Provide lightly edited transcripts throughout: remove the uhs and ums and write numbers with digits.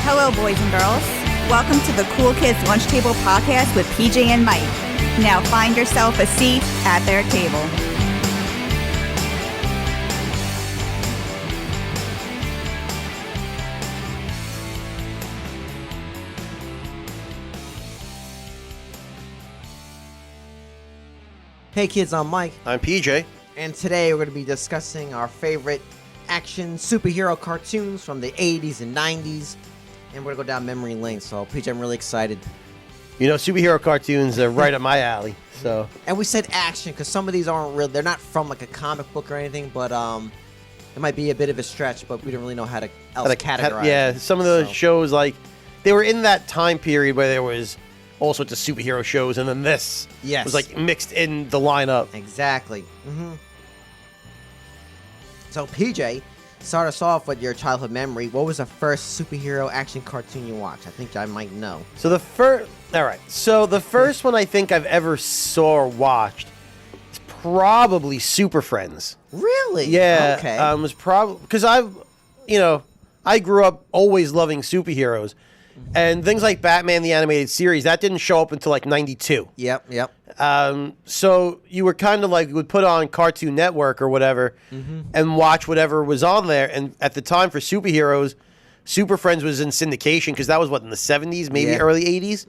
Hello, boys and girls. Welcome to the Cool Kids Lunch Table Podcast with PJ and Mike. Now find yourself a seat at their table. Hey kids, I'm Mike, I'm PJ. and today we're going to be discussing our favorite action superhero cartoons from the 80s and 90s, and we're going to go down memory lane, so PJ, I'm really excited. You know, superhero cartoons are right up my alley. So, And we said action because some of these aren't real, they're not from like a comic book or anything, but it might be a bit of a stretch, but we don't really know how to categorize yeah, it, some of those so. shows, like, they were in that time period where there was all sorts of superhero shows, and then this Yes. was like mixed in the lineup. Exactly. So PJ, start us off with your childhood memory. What was the first superhero action cartoon you watched? I think I might know. So the first one I think I've ever saw or watched is probably Super Friends. Really? Yeah. Okay. Was probably because I grew up always loving superheroes, and things like Batman the Animated Series that didn't show up until like '92. Yep. So you were kind of like, you would put on Cartoon Network or whatever and watch whatever was on there. And at the time for superheroes, Super Friends was in syndication because that was what, in the 70s, maybe Yeah. early 80s.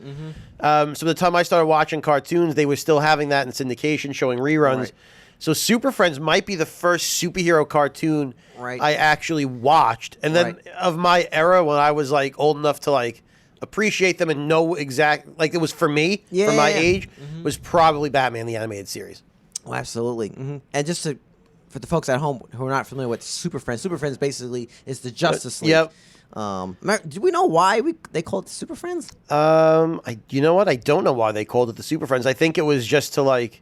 So the time I started watching cartoons, they were still having that in syndication, showing reruns. Right. So Super Friends might be the first superhero cartoon Right. I actually watched. And then Right. of my era, when I was like old enough to like appreciate them and know like it was for me, for my age, was probably Batman the Animated Series. Oh, absolutely. And just for the folks at home who are not familiar with Super Friends basically is the Justice League. Yep. Do we know why they call it the Super Friends? You know what? I don't know why they called it the Super Friends. I think it was just to like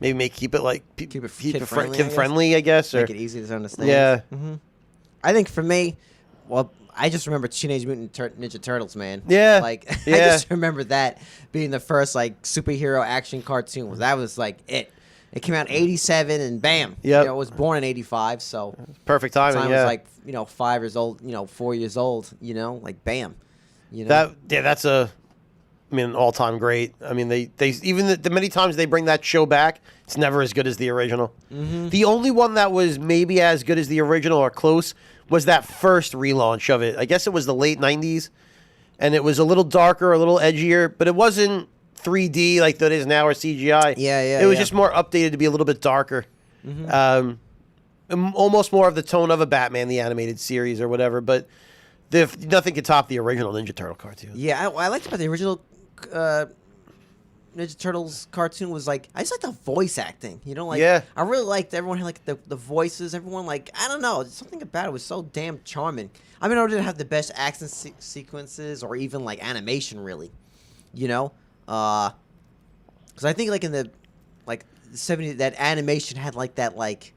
maybe keep it like Keep it kid-friendly, I guess. kid-friendly, I guess. Make Or, it easy to understand. yeah. I think for me, well, I just remember Teenage Mutant Ninja Turtles, man. Yeah, Like, I yeah. just remember that being the first, like, superhero action cartoon. That was, like, it. It came out in 87, and bam. Yep. I was born in 85, so Perfect timing. I Yeah. was, like, 5 years old, 4 years old, like, bam. You know? That's an all-time great. I mean, they even the many times they bring that show back, it's never as good as the original. The only one that was maybe as good as the original or close was that first relaunch of it. I guess it was the late 90s, and it was a little darker, a little edgier, but it wasn't 3D like that is now or CGI. Yeah, It was just more updated to be a little bit darker. Almost more of the tone of a Batman the Animated Series or whatever, but nothing could top the original Ninja Turtle cartoon. Yeah, I liked about the original Ninja Turtles cartoon was like, I just like the voice acting, like, Yeah. I really liked everyone had like the voices, everyone like, I don't know, something about it was so damn charming. I mean, I didn't have the best action sequences or even like animation really, because I think like in the 70s that animation had like that like,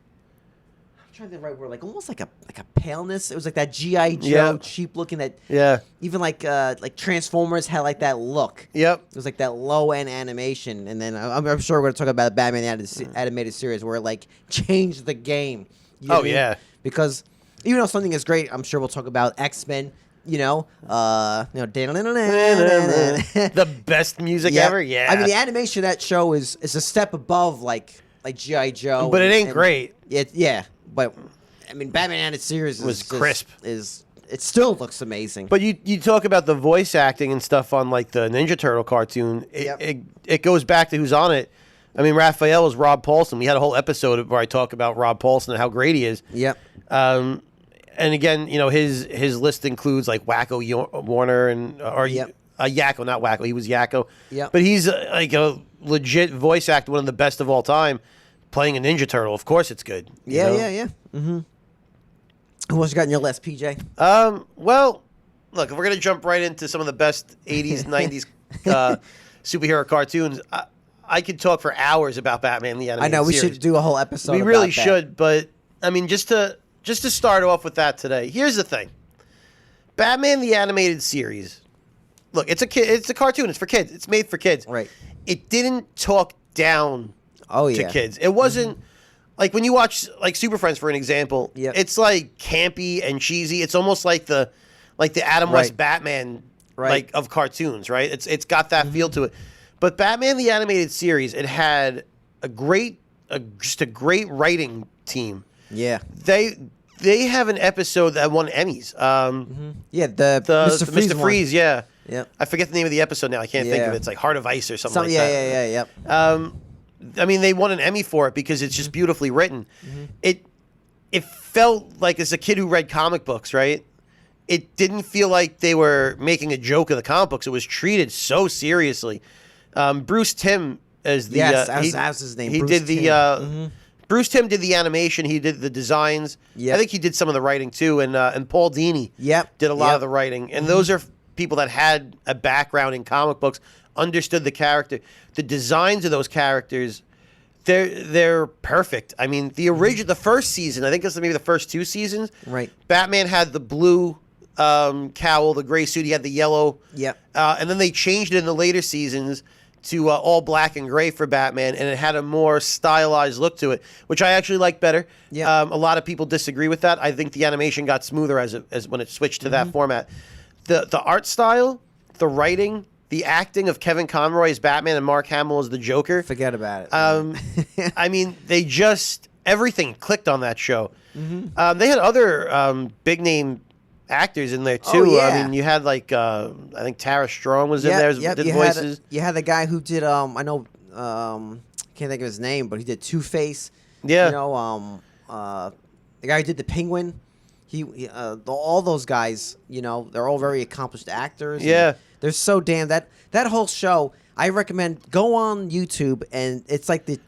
I'm trying to think the right word, like almost like a paleness. It was like that G.I. Joe Yeah. cheap looking that. Yeah. Even like Transformers had like that look. Yep. It was like that low end animation, and then I'm sure we're gonna talk about Batman the animated series where it like changed the game. You know what I mean? Yeah. Because even though something is great, I'm sure we'll talk about X-Men. The The best music ever. Yeah. I mean, the animation of that show is a step above like G.I. Joe. But it ain't great. But I mean, Batman animated series Was crisp. It still looks amazing. But you talk about the voice acting and stuff on like the Ninja Turtle cartoon. It goes back to who's on it. I mean, Raphael was Rob Paulson. We had a whole episode where I talk about Rob Paulson and how great he is. Yep. And again, his list includes like Wacko Warner and Yakko, not Wacko. He was Yakko. Yep. But he's like a legit voice actor, one of the best of all time, playing a Ninja Turtle. Of course, it's good. you know? Yeah. Mm-hmm. Who else you got in your list, PJ? Well, look, if we're gonna jump right into some of the best '80s, '90s superhero cartoons, I could talk for hours about Batman the Animated I know we Series. should do a whole episode. We about really that. should, but I mean, just to start off with that today. Here's the thing: Batman the Animated Series. Look, it's a cartoon. It's for kids. It's made for kids. Right. It didn't talk down Oh, to yeah. kids. It wasn't like when you watch like Super Friends for an example. Yep. It's like campy and cheesy. It's almost like the Adam West Right. Batman Right. like of cartoons, right? It's got that feel to it. But Batman the Animated Series, it had just a great writing team. Yeah. They have an episode that won Emmys. Yeah, the The Mr. Mr. Freeze. Freeze, yeah. Yep. I forget the name of the episode now. I can't think of Yeah. it. It's like Heart of Ice or something Some, like yeah, that. yep. I mean, they won an Emmy for it because it's Mm-hmm. just beautifully written. It felt like as a kid who read comic books, right? It didn't feel like they were making a joke of the comic books. It was treated so seriously. Bruce Timm as the Yes, that was his name, He Bruce did the Timm. Bruce Timm did the animation. He did the designs. Yep. I think he did some of the writing too, and Paul Dini Yep, did a lot yep. of the writing. And those are people that had a background in comic books, understood the character. The designs of those characters, they're perfect. I mean, the first season, I think it's maybe the first 2 seasons. Right. Batman had the blue cowl, the gray suit. He had the yellow. Yep. And then they changed it in the later seasons to all black and gray for Batman, and it had a more stylized look to it, which I actually like better. Yeah. A lot of people disagree with that. I think the animation got smoother as when it switched to that format. The art style, the writing, the acting of Kevin Conroy as Batman and Mark Hamill as the Joker. Forget about it. I mean, everything clicked on that show. They had other big name actors in there too. Oh, yeah. I mean, you had like I think Tara Strong was in there. Did you voices. you had the guy who did I know can't think of his name, but he did Two-Face. Yeah. You know, the guy who did the Penguin. All those guys, you know, they're all very accomplished actors. and Yeah. they're so damn that whole show. I recommend go on YouTube, and it's like the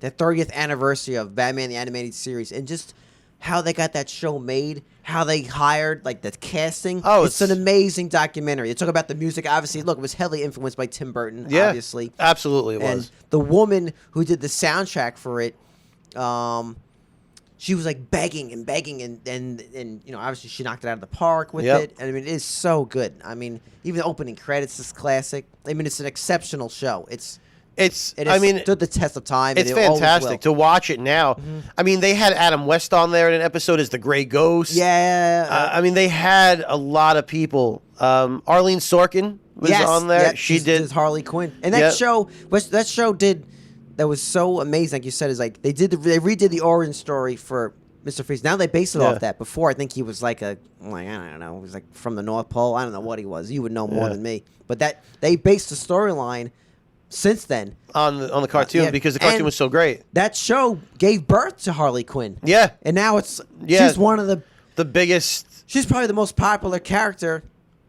30th anniversary of Batman the Animated Series, and just how they got that show made, how they hired, like the casting. Oh, it's an amazing documentary. They talk about the music. Obviously, look, it was heavily influenced by Tim Burton. Yeah, Obviously, absolutely it and was. the woman who did the soundtrack for it, she was like begging and you know, obviously she knocked it out of the park with Yep. it. I mean, it is so good. I mean, even the opening credits is classic. I mean, it's an exceptional show. It I has mean, stood the test of time. it's and it always fantastic will. to watch it now. I mean, they had Adam West on there in an episode as the Gray Ghost. Yeah. I mean, they had a lot of people. Arlene Sorkin was on there. Yeah, she she's did. Harley Quinn, and that Yeah. show that was so amazing. Like you said, is like they redid the origin story for Mr. Freeze. Now they base it Yeah. off that. Before, I think he was like I don't know, he was like from the North Pole. I don't know what he was. You would know more Yeah. than me. But that they based the storyline since then. on the cartoon yeah. because the cartoon And- was so great. That show gave birth to Harley Quinn. Yeah, And now Yeah. she's one of the biggest she's probably the most popular character.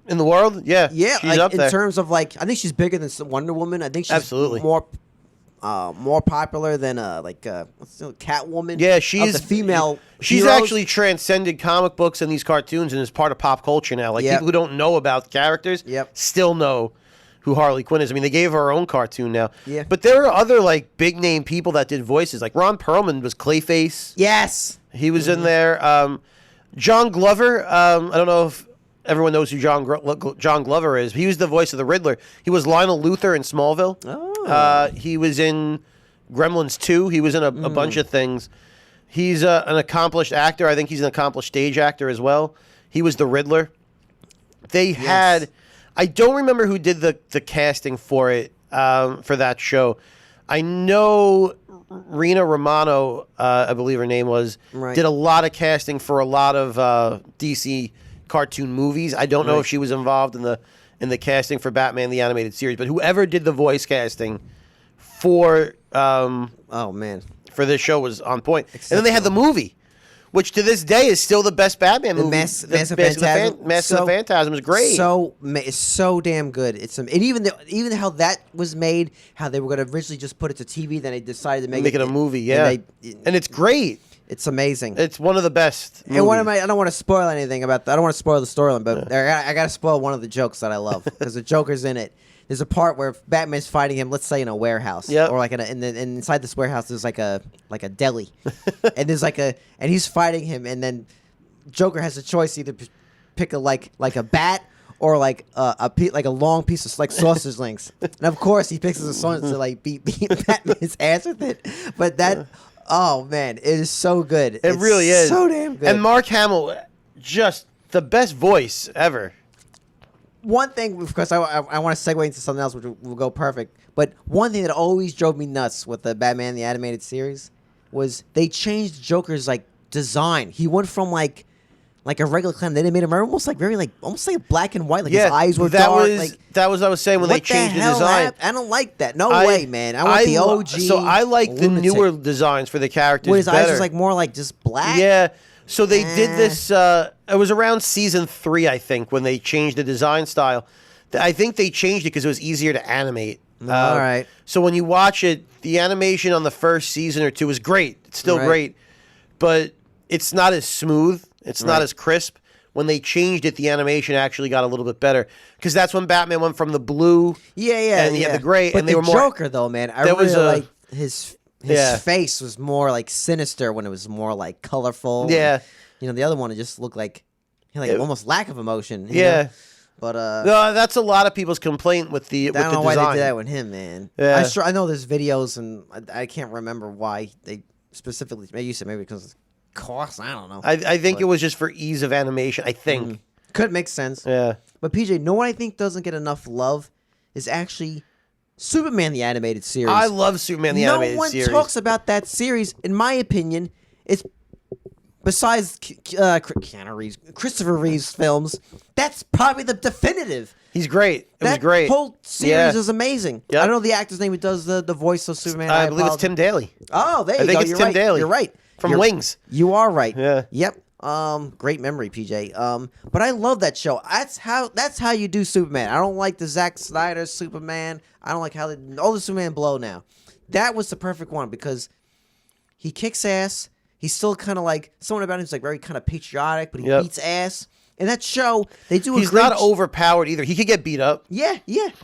in the world. Yeah, Yeah, she's like up in there. terms of like, I think she's bigger than Wonder Woman. I think she's Absolutely. more popular than what's the Catwoman. Yeah, of the female. She's heroes. actually transcended comic books and these cartoons and is part of pop culture now. Like Yep. people who don't know about characters Yep. still know who Harley Quinn is. I mean, they gave her her own cartoon now. Yeah. But there are other like big name people that did voices. Like Ron Perlman was Clayface. Yes. He was in there. John Glover. I don't know if everyone knows who John Glover is. He was the voice of the Riddler. He was Lionel Luthor in Smallville. Oh. He was in Gremlins 2. He was in a bunch of things. He's an accomplished actor. I think he's an accomplished stage actor as well. He was the Riddler. They had... I don't remember who did the casting for it, for that show. I know Rena Romano, I believe her name was, Right. did a lot of casting for a lot of DC cartoon movies. I don't know Right. if she was involved in the casting for Batman the Animated Series, but whoever did the voice casting for Oh man. for this show was on point. And then they had the movie, which to this day is still the best Batman movie. Mask of Mask Phantasm. of the Phantasm is great. It's so damn good. And even how that was made, how they were going to originally just put it to TV, then they decided to make it a movie, yeah. And it's great. It's amazing. It's one of the best. And one of movies. I don't want to spoil anything I don't want to spoil the storyline, but I got to spoil one of the jokes that I love because the Joker's in it. There's a part where Batman's fighting him, let's say in a warehouse, Yep. or like and inside this warehouse there's like a deli, and there's and he's fighting him, and then Joker has a choice either pick a like a bat or like like a long piece of like sausage links. And of course, he picks his son to like beat Batman's ass with it. But that, oh man, it is so good. It really is so damn good. And Mark Hamill, just the best voice ever. One thing, of course, I want to segue into something else, which will go perfect. But one thing that always drove me nuts with the Batman the Animated Series was they changed Joker's like design. He went from like a regular clown. They made him almost like almost like black and white. Like his eyes were dark. That was I was saying when they changed the design. I don't like that. No way, man. I want the OG. So I like the newer designs for the characters. Where his better. eyes was like more like just black. Yeah. So they did this. It was around season 3, I think, when they changed the design style. I think they changed it because it was easier to animate. All right. So when you watch it, the animation on the first season or 2 is great. It's still great, but it's not as smooth. It's not as crisp. When they changed it, the animation actually got a little bit better because that's when Batman went from the blue, and you had the gray, but and they the were more. Joker, though, man, I really like his face was more like sinister when it was more like colorful. Yeah, and, the other one it just looked like almost lack of emotion. You know? But no, that's a lot of people's complaint with the I don't know design. why they did that with him, man. Yeah. I know there's videos, and I can't remember why they specifically. Maybe you said maybe because of cost. I don't know. I think it was just for ease of animation. I think could make sense. Yeah. But PJ, know what I think doesn't get enough love is actually Superman the Animated Series. I love Superman the Animated Series. No one talks about that series. In my opinion, it's besides Keanu Reeves, Christopher Reeve's films. That's probably the definitive. He's great. It was great. That whole series is amazing. Yep. I don't know the actor's name who does the voice of Superman. I believe it's Tim Daly. Oh, there you go. I think it's Tim Daly. You're right. From Wings. You are right. Yeah. Yep. Great memory, PJ. But I love that show. That's how you do Superman. I don't like the Zack Snyder Superman. I don't like how all the Superman blow now. That was the perfect one because he kicks ass. He's still kind of like someone about him who's like very kind of patriotic, but he beats ass. In that show, they do. He's not overpowered either. He could get beat up. Yeah,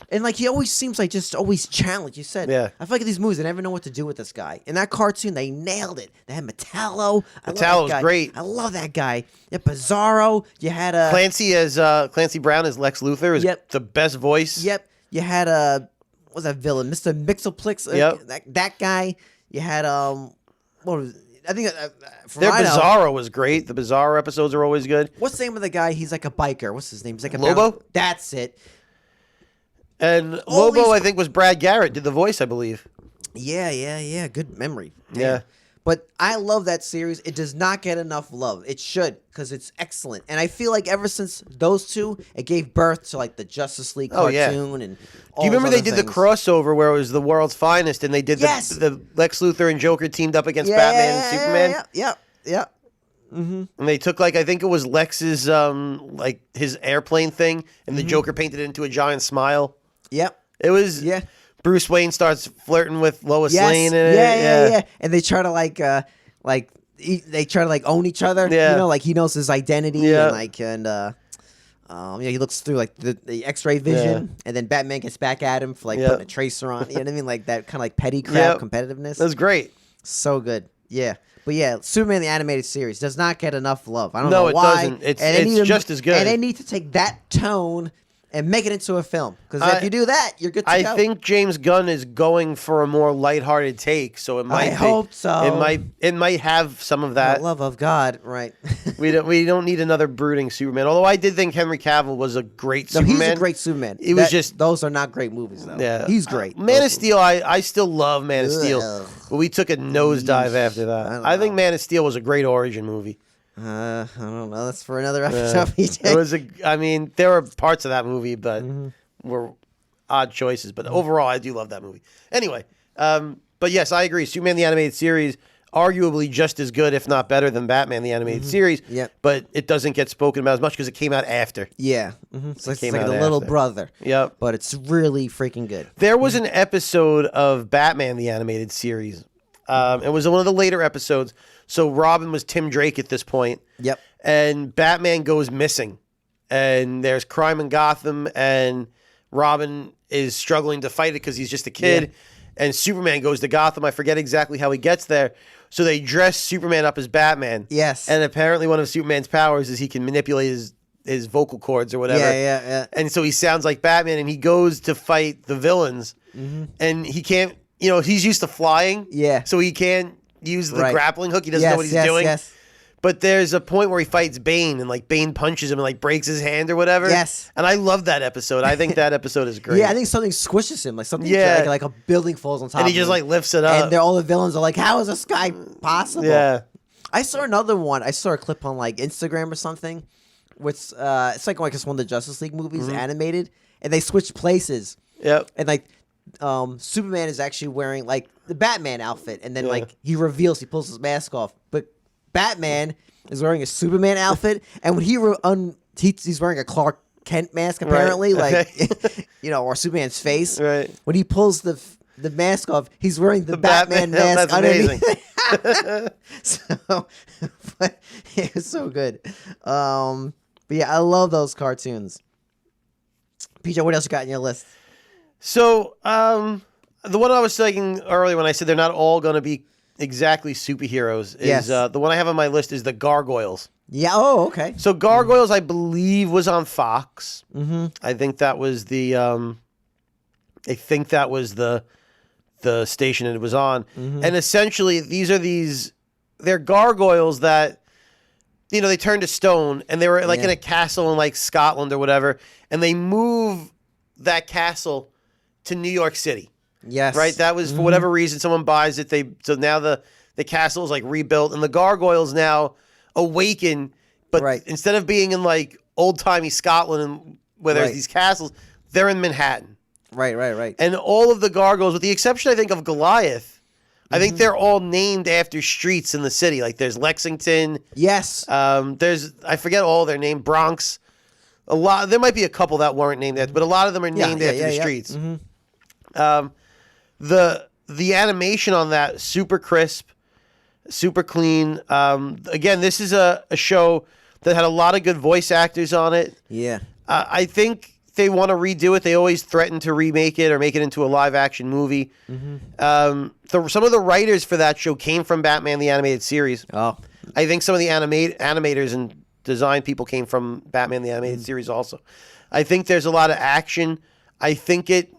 and like he always seems like just always challenged. You said, I feel like in these movies they never know what to do with this guy. In that cartoon, they nailed it. They had Metallo. Metallo's great. I love that guy. Yeah, Bizarro. You had Clancy Brown as Lex Luthor is the best voice. Yep. You had what was that villain? Mr. Mixoplex. That guy. You had what was I think their Bizarro was great. The Bizarro episodes are always good. What's the name of the guy? He's like a biker. What's his name? He's like a Lobo. That's it. And Lobo, I think, was Brad Garrett did the voice, I believe. Yeah. Good memory. Damn. Yeah. But I love that series. It does not get enough love. It should, because it's excellent. And I feel like ever since those two, it gave birth to like the Justice League cartoon and all. Do you remember they did the crossover where it was the World's Finest and they did the Lex Luthor and Joker teamed up against Batman and Superman? Yeah. Mm-hmm. And they took I think it was Lex's like his airplane thing and the Joker painted it into a giant smile. Yep. It was Bruce Wayne starts flirting with Lois Lane. Yeah. And they try to they try to own each other. Yeah. You know, like he knows his identity and he looks through like the X-ray vision, and then Batman gets back at him for putting a tracer on. You know what I mean? Like that kind of like petty crap competitiveness. That's great. So good. Yeah. But Superman the Animated Series does not get enough love. I don't know why. No, it doesn't. It's just as good. And they need to take that tone and make it into a film. Because if you do that, you're good to go. I think James Gunn is going for a more lighthearted take, so it might. I hope so. It might have some of that. The love of God, right? we don't need another brooding Superman. Although I did think Henry Cavill was a great Superman. He's a great Superman. Those are not great movies though. Yeah, he's great. Man of Steel, I still love Man of Steel, but we took a nosedive after that. I think Man of Steel was a great origin movie. I don't know. That's for another episode. It was there were parts of that movie, but were odd choices. But overall, I do love that movie. Anyway, but yes, I agree. Superman the Animated Series, arguably just as good, if not better, than Batman the Animated Series. Yep. But it doesn't get spoken about as much because it came out after. Yeah. So it's like the little brother. Yep. But it's really freaking good. There was an episode of Batman the Animated Series. It was one of the later episodes. So Robin was Tim Drake at this point. Yep. And Batman goes missing. And there's crime in Gotham. And Robin is struggling to fight it because he's just a kid. Yeah. And Superman goes to Gotham. I forget exactly how he gets there. So they dress Superman up as Batman. Yes. And apparently one of Superman's powers is he can manipulate his his vocal cords or whatever. Yeah. And so he sounds like Batman, and he goes to fight the villains, and he can't. He's used to flying. Yeah. So he can't use the Right. grappling hook. He doesn't know what he's doing. Yes. But there's a point where he fights Bane, and like Bane punches him and like breaks his hand or whatever. Yes. And I love that episode. I think that episode is great. Yeah, I think something squishes him, like something like a building falls on top. And he of just him. like lifts it up. And all the villains are like, "How is this guy possible?" Yeah. I saw another one. I saw a clip on like Instagram or something. It's like it's one of the Justice League movies animated, and they switch places. Yep. And like Superman is actually wearing like the Batman outfit, and then like he pulls his mask off, but Batman is wearing a Superman outfit, and when he's wearing a Clark Kent mask apparently, Right. like or Superman's face. Right. When he pulls the mask off, he's wearing the Batman mask That's underneath. amazing. So, but it was so good. But yeah, I love those cartoons. PJ, what else you got in your list? So, the one I was saying earlier when I said they're not all going to be exactly superheroes is Yes. the one I have on my list is the Gargoyles. Yeah. Oh, okay. So Gargoyles, I believe, was on Fox. Mm-hmm. I think that was the the station it was on. Mm-hmm. And essentially, they're gargoyles that they turned to stone, and they were like in a castle in like Scotland or whatever, and they move that castle to New York City. Yes. Right? That was for whatever reason someone buys it. So now the castle is like rebuilt, and the gargoyles now awaken, but Right. instead of being in like old timey Scotland and where there's Right. these castles, they're in Manhattan. Right. And all of the gargoyles, with the exception I think of Goliath, I think they're all named after streets in the city. Like there's Lexington, Yes. there's I forget all their name, Bronx. A lot there might be a couple that weren't named after, but a lot of them are named after the streets. The animation on that, super crisp, super clean. Again, this is a show that had a lot of good voice actors on it. Yeah. I think they want to redo it. They always threaten to remake it or make it into a live action movie. Some of the writers for that show came from Batman the Animated Series. Oh. I think some of the animators and design people came from Batman the Animated Series also. I think there's a lot of action. I think it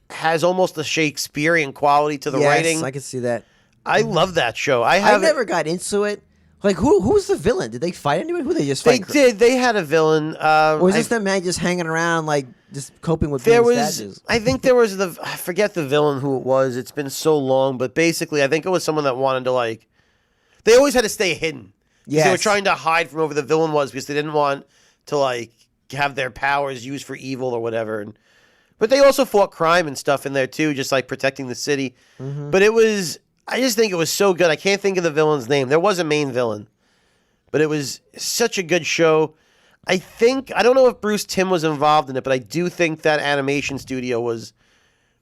has almost a Shakespearean quality to the writing. I can see that. I love that show. I never got into it. Like, who's the villain? Did they fight anyone? Who they just They fight? did. They had a villain. Or was this the man just hanging around, like, just coping with There being was, statues? I think there was I forget the villain who it was. It's been so long, but basically, I think it was someone that wanted to like. They always had to stay hidden. Yes. They were trying to hide from whoever the villain was because they didn't want to like have their powers used for evil or whatever. But they also fought crime and stuff in there too, just like protecting the city. But it was, I just think it was so good. I can't think of the villain's name. There was a main villain, but it was such a good show. I don't know if Bruce Timm was involved in it, but I do think that animation studio was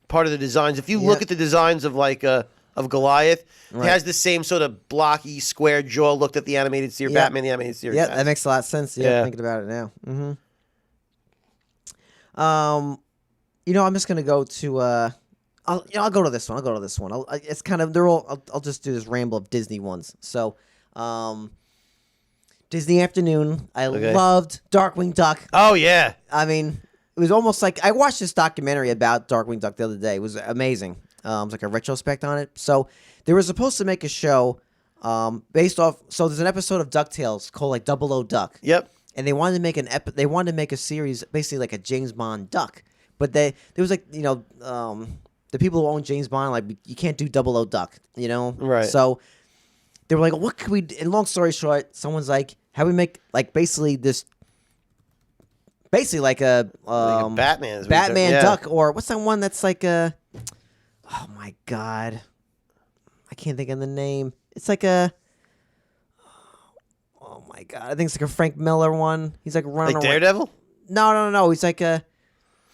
part of the designs. If you look at the designs of like of Goliath, it has the same sort of blocky, square jaw look that the animated series, Batman the Animated Series. Yeah, has. that makes a lot of sense. Yeah, thinking about it now. I'm just gonna go to. I'll go to this one. It's kind of they're all. I'll just do this ramble of Disney ones. So, Disney Afternoon. I loved Darkwing Duck. Oh yeah. I mean, it was almost like I watched this documentary about Darkwing Duck the other day. It was amazing. It was like a retrospect on it. So they were supposed to make a show based off. So there's an episode of DuckTales called like Double O Duck. Yep. And they wanted to make they wanted to make a series basically like a James Bond Duck. But there was like the people who own James Bond like you can't do Double O Duck, Right. So they were like, what could we do? And long story short, someone's like, how do we make like basically like a Batman Duck, or what's that one that's like a oh my god, I can't think of the name. It's like a oh my god, I think it's like a Frank Miller one. He's like running Like around. Daredevil? No. He's like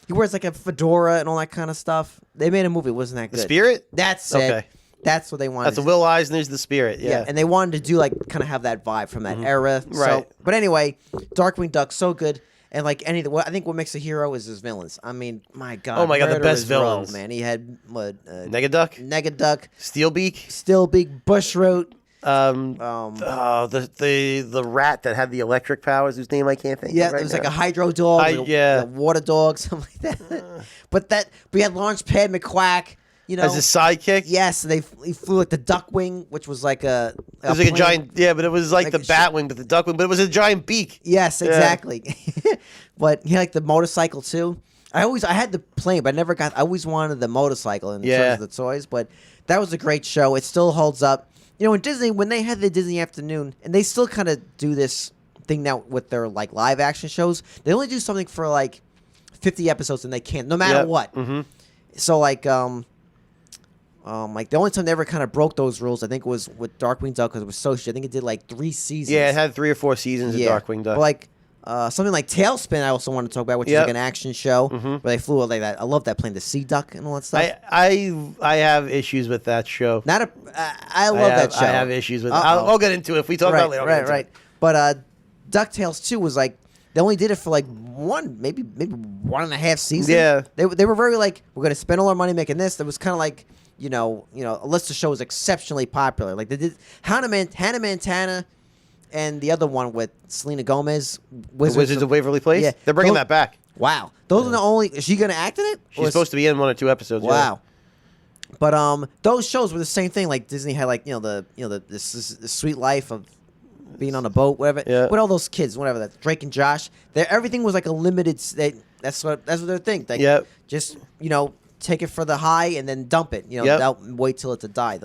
he wears like a fedora and all that kind of stuff. They made a movie. It wasn't that good. The Spirit? That's Okay. it. That's what they wanted. That's a Will Eisner's The Spirit. Yeah, and they wanted to do like kind of have that vibe from that era. Right. So, but anyway, Darkwing Duck so good, and like I think what makes a hero is his villains. I mean, my God. Oh my God, the Murderer's best villains. Row, man. He had Negaduck? Negaduck, Steelbeak? Stillbeak, Bushroot. The rat that had the electric powers, whose name I can't think Yeah, of right it was now. like a hydro dog, yeah. a water dog, something like that. But we had Launchpad McQuack, you know. As a sidekick? Yes, he flew like the Duckwing, which was like a It was like a plane. giant, yeah, but it was like the Batwing, but the Duckwing, but it was a giant beak. Yes, exactly. But he had like the motorcycle too. I had the plane, but I always wanted the motorcycle in terms of the toys. But that was a great show. It still holds up. You know, when they had the Disney Afternoon, and they still kind of do this thing now with their like live action shows. They only do something for like 50 episodes, and they can't, no matter what. Mm-hmm. So like the only time they ever kind of broke those rules, I think, was with Darkwing Duck, because it was so shit. I think it did like 3 seasons. Yeah, it had 3 or 4 seasons of Darkwing Duck. But like something like Tailspin, I also want to talk about, which is like an action show where they flew like that. I love that plane, the Sea Duck and all that stuff. I have issues with that show. I love that show. I have issues with it. I'll get into it if we talk about it later. Right. But DuckTales 2 was like, they only did it for like maybe 1.5 seasons. Yeah. They were very like, we're going to spend all our money making this. There was kind of like, you know, a list of shows exceptionally popular. Like they did Hannah Montana and the other one with Selena Gomez. Wizards of Waverly Place? Yeah. They're bringing that back. Wow. Those are the only, is she going to act in it? She's supposed to be in 1 or 2 episodes. Wow. Yeah. But those shows were the same thing. Like Disney had like the Sweet Life of being on a boat, whatever. Yeah. With all those kids, whatever that Drake and Josh, everything was like a limited. That's what they think. Like, just take it for the high and then dump it. Don't wait till it to die.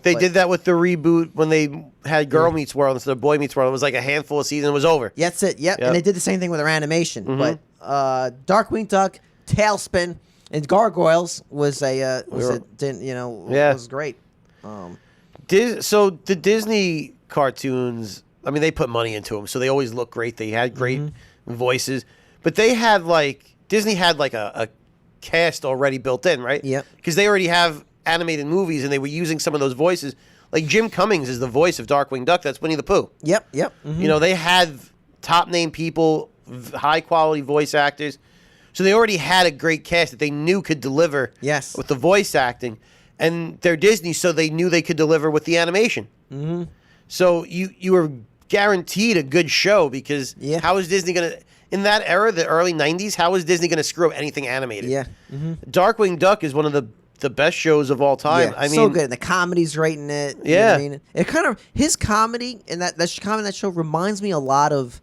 They did that with the reboot when they had Girl Meets World instead of Boy Meets World. It was like a handful of seasons. It was over. That's it. Yep. And they did the same thing with their animation. Mm-hmm. But Darkwing Duck, Tailspin, and Gargoyles was was great. So the Disney cartoons, I mean, they put money into them, so they always look great. They had great voices, but they had Disney had a cast already built in, right? Yeah. Because they already have animated movies, and they were using some of those voices. Like Jim Cummings is the voice of Darkwing Duck. That's Winnie the Pooh. Yep. Mm-hmm. They had top name people, high quality voice actors. So they already had a great cast that they knew could deliver with the voice acting. And they're Disney, so they knew they could deliver with the animation. Mm-hmm. So you were guaranteed a good show, because how is Disney going to, in that era, the early 90s, how is Disney going to screw up anything animated? Yeah. Mm-hmm. Darkwing Duck is one of the best shows of all time. Yeah, so good. And the comedy's right in it. Yeah. You know what I mean? It kind of, his comedy and that show reminds me a lot of,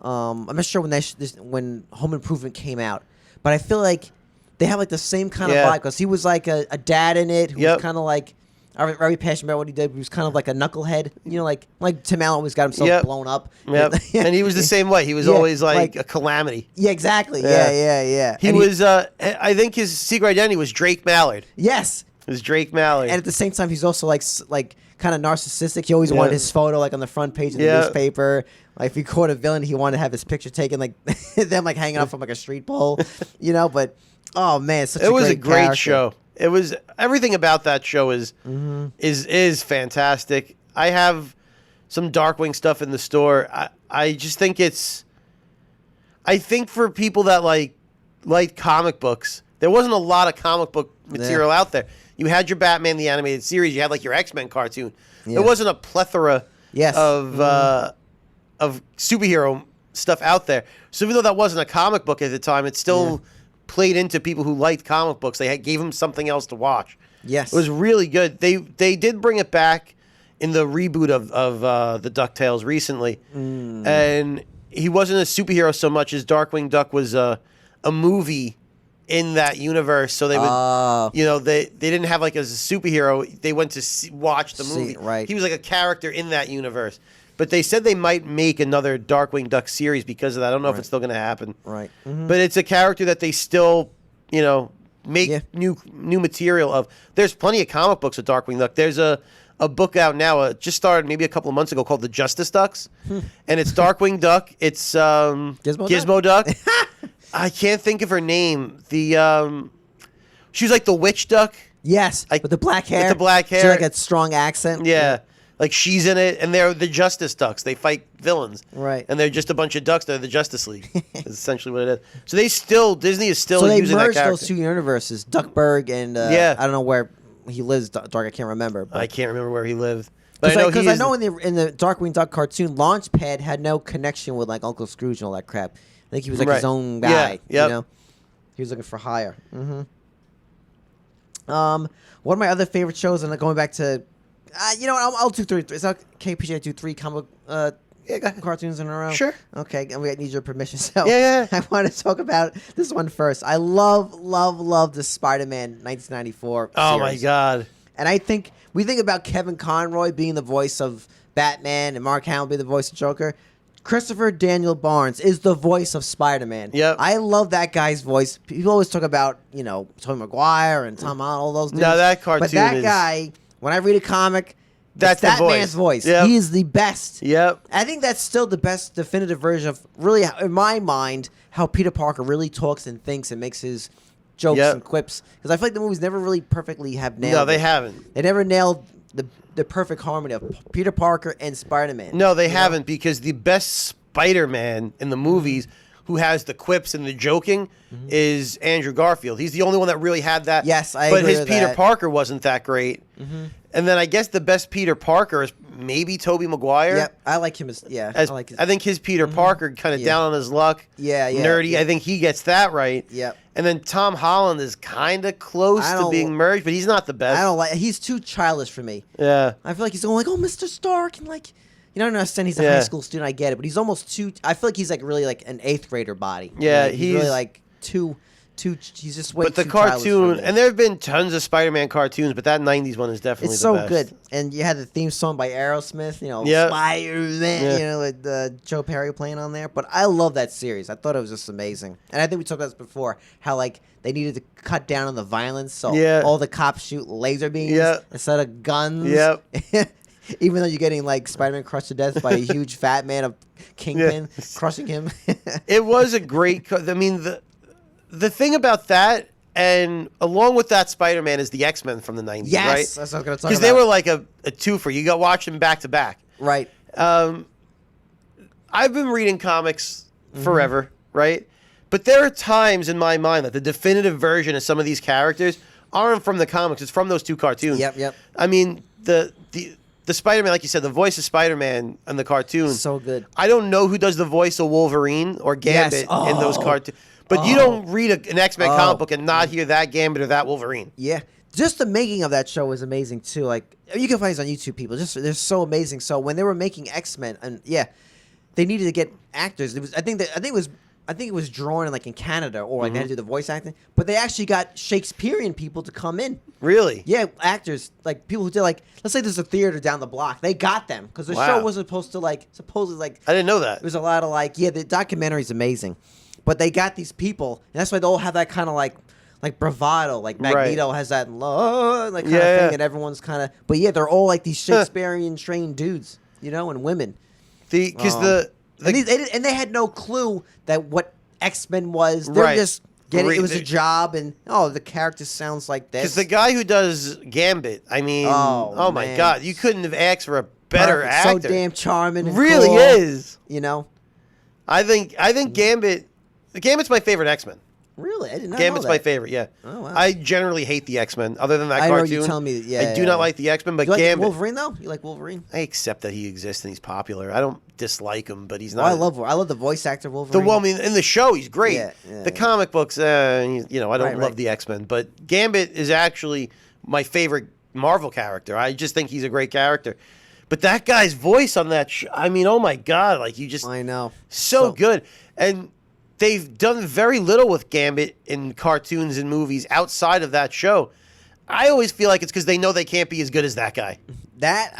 I'm not sure when Home Improvement came out, but I feel like they have like the same kind of vibe, because he was like a dad in it who was kind of like very passionate about what he did. He was kind of like a knucklehead, like Tim Allen always got himself blown up. Yep. And he was the same way. He was always like a calamity. Yeah, exactly. Yeah. He was. I think his secret identity was Drake Mallard. Yes. It was Drake Mallard. And at the same time, he's also like kind of narcissistic. He always wanted his photo like on the front page of the newspaper. Like if he caught a villain, he wanted to have his picture taken, like them like hanging up from like a street pole, But oh man, it was a great show. It was, everything about that show is fantastic. I have some Darkwing stuff in the store. I just think I think for people that like comic books, there wasn't a lot of comic book material out there. You had your Batman the Animated Series. You had like your X-Men cartoon. There wasn't a plethora of superhero stuff out there. So even though that wasn't a comic book at the time, it still played into people who liked comic books. They gave them something else to watch. Yes. It was really good. They did bring it back in the reboot of the DuckTales recently. And he wasn't a superhero so much as Darkwing Duck was a movie in that universe. So they would, they didn't have like as a superhero. They went to watch the movie. Right. He was like a character in that universe. But they said they might make another Darkwing Duck series because of that. I don't know if it's still going to happen. Right. Mm-hmm. But it's a character that they still, make new material of. There's plenty of comic books of Darkwing Duck. There's a book out now, just started maybe a couple of months ago, called The Justice Ducks. And it's Darkwing Duck. It's Gizmo Duck. I can't think of her name. She was like the witch duck. Yes, with the black hair. With the black hair. She had like a strong accent. Yeah. Like she's in it, and they're the Justice Ducks. They fight villains, right? And they're just a bunch of ducks. They're the Justice League. That's essentially what it is. So Disney is still so they using that merged character. those two universes, Duckburg and I don't know he lives dark. I can't remember. But. I can't remember where he lived. But Because I know in the Darkwing Duck cartoon, Launchpad had no connection with like Uncle Scrooge and all that crap. I think he was like his own guy. Yeah, yep. You know, he was looking for hire. One of my other favorite shows, and going back to, I'll do three. Is that okay, PJ? I do three comic cartoons in a row. Sure. Okay, and we need your permission. So Yeah. I want to talk about this one first. I love the Spider-Man 1994. Oh my series. God. And I think we think about Kevin Conroy being the voice of Batman and Mark Hamill being the voice of Joker. Christopher Daniel Barnes is the voice of Spider-Man. Yep. I love that guy's voice. People always talk about, Tobey Maguire and Tom Holland, all those dudes. No, that cartoon But that is- guy, when I read a comic, That's it's that the voice. man's voice. Yep. He is the best. Yep. I think that's still the best definitive version of really, in my mind, how Peter Parker really talks and thinks and makes his jokes Yep. and quips. Because I feel like the movies never really perfectly have nailed No, they it. haven't. They never nailed the perfect harmony of Peter Parker and Spider-Man. No, they You know? haven't because the best Spider-Man in the movies who has the quips and the joking is Andrew Garfield. He's the only one that really had that. Yes, I But agree his with Peter that. Parker wasn't that great. And then I guess the best Peter Parker is maybe Tobey Maguire. Yep, I like him I like his. I think his Peter Parker kind of Yeah. down on his luck. Yeah, nerdy. yeah. I think he gets that right. Yep. And then Tom Holland is kind of close I to don't- being merged, but he's not the best. I don't like. He's too childish for me. Yeah. I feel like he's going like, "Oh, Mr. Stark," and like, I don't understand. He's a high Yeah. school student. I get it, but he's almost too. I feel like he's like really like an 8th grader body. Yeah, Like, he's really he's- like too. He's just way But the too childish for cartoon, me. and there have been tons of Spider-Man cartoons, but that '90s one is definitely It's the so best. good, and you had the theme song by Aerosmith. Yeah. Spider-Man. Yeah. With Joe Perry playing on there. But I love that series. I thought it was just amazing, and I think we talked about this before. How like they needed to cut down on the violence, so Yeah. all the cops shoot laser beams Yeah. instead of guns. Yep. Even though you're getting like Spider-Man crushed to death by a huge fat man of Kingpin Yeah. crushing him. It was a great. I mean, the thing about that, and along with that, Spider-Man is the X-Men from the '90s, Yes, right? that's what I was going to talk about. Because they were like a twofer. You got watch them back to back. right. I've been reading comics forever, right? But there are times in my mind that the definitive version of some of these characters aren't from the comics. It's from those two cartoons. Yep. I mean, the Spider-Man, like you said, the voice of Spider-Man in the cartoon. So good. I don't know who does the voice of Wolverine or Gambit Yes. in those Oh. cartoons. But you don't read an X-Men Oh. comic book and not hear that Gambit or that Wolverine. Yeah, just the making of that show was amazing too. Like you can find these on YouTube. People just they're so amazing. So when they were making X-Men, and they needed to get actors. It was I think it was drawn in like in Canada or like they had to do the voice acting. But they actually got Shakespearean people to come in. Really? Yeah, actors like people who did like let's say there's a theater down the block. They got them because the Wow. show wasn't supposed to supposedly I didn't know that. It was a lot of the documentary's amazing, but they got these people, and that's why they all have that kind of like bravado, like Magneto has that kind of thing, and everyone's kind of. But yeah, they're all like these Shakespearean trained dudes, and women. Because And they had no clue that what X-Men was. They're Right. just getting it was a They- job, and the character sounds like this. Because the guy who does Gambit, I mean, Oh, my man. God, you couldn't have asked for a better Perfect, actor. so damn charming, and really cool, is. I think Gambit's my favorite X-Men. Really, I didn't know Gambit's that. my favorite. Yeah. Oh, wow. I generally hate the X-Men. Other than that I know cartoon, you tell me. Yeah, I do not like the X-Men, but You like Gambit. Wolverine though? You like Wolverine? I accept that he exists and he's popular. I don't dislike him, but he's not. I love the voice actor Wolverine. I mean, in the show, he's great. Yeah, The comic books, I don't Right, love right. the X-Men, but Gambit is actually my favorite Marvel character. I just think he's a great character. But that guy's voice on that I mean, oh my God, like you just I know. so good. And they've done very little with Gambit in cartoons and movies outside of that show. I always feel like it's because they know they can't be as good as that guy. That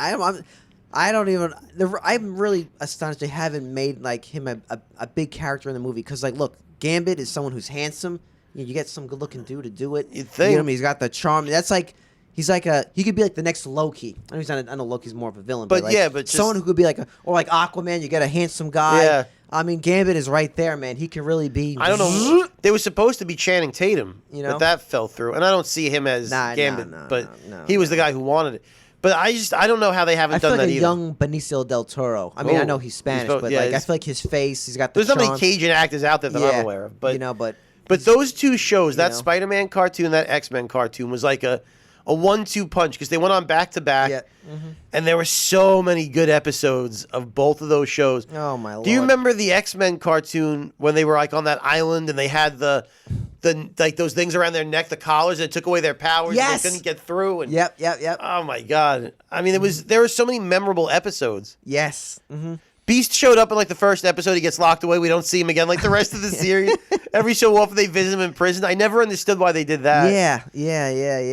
I'm really astonished they haven't made like him a big character in the movie because look, Gambit is someone who's handsome. You get some good looking dude to do it. You'd think. You know what I mean? He's got the charm. That's like. He's like he could be like the next Loki. I know he's not. I know Loki's more of a villain, But like, yeah, but just- someone who could be like like Aquaman. You get a handsome guy. Yeah. I mean, Gambit is right there, man. He can really be. I don't know. They were supposed to be Channing Tatum, but that fell through. And I don't see him as Gambit, but he was the guy who wanted it. But I don't know how they haven't I feel done like that a either. young Benicio del Toro. I mean, I Oh, know he's Spanish, he's both- but yeah, I he's- feel like his face. He's got the. There's not many charm. Cajun actors out there that I'm aware of. But but those two shows, that know. Spider-Man cartoon, that X-Men cartoon, was like a 1-2 punch because they went on back to back. Yeah. And there were so many good episodes of both of those shows. Oh my lord! Do you remember the X-Men cartoon when they were like on that island and they had the like those things around their neck, the collars that took away their powers? Yes. And they couldn't get through. And, Yep. Oh my god! I mean, there were so many memorable episodes. Yes. Beast showed up in like the first episode. He gets locked away. We don't see him again. Like the rest of the series, every so often they visit him in prison. I never understood why they did that. Yeah.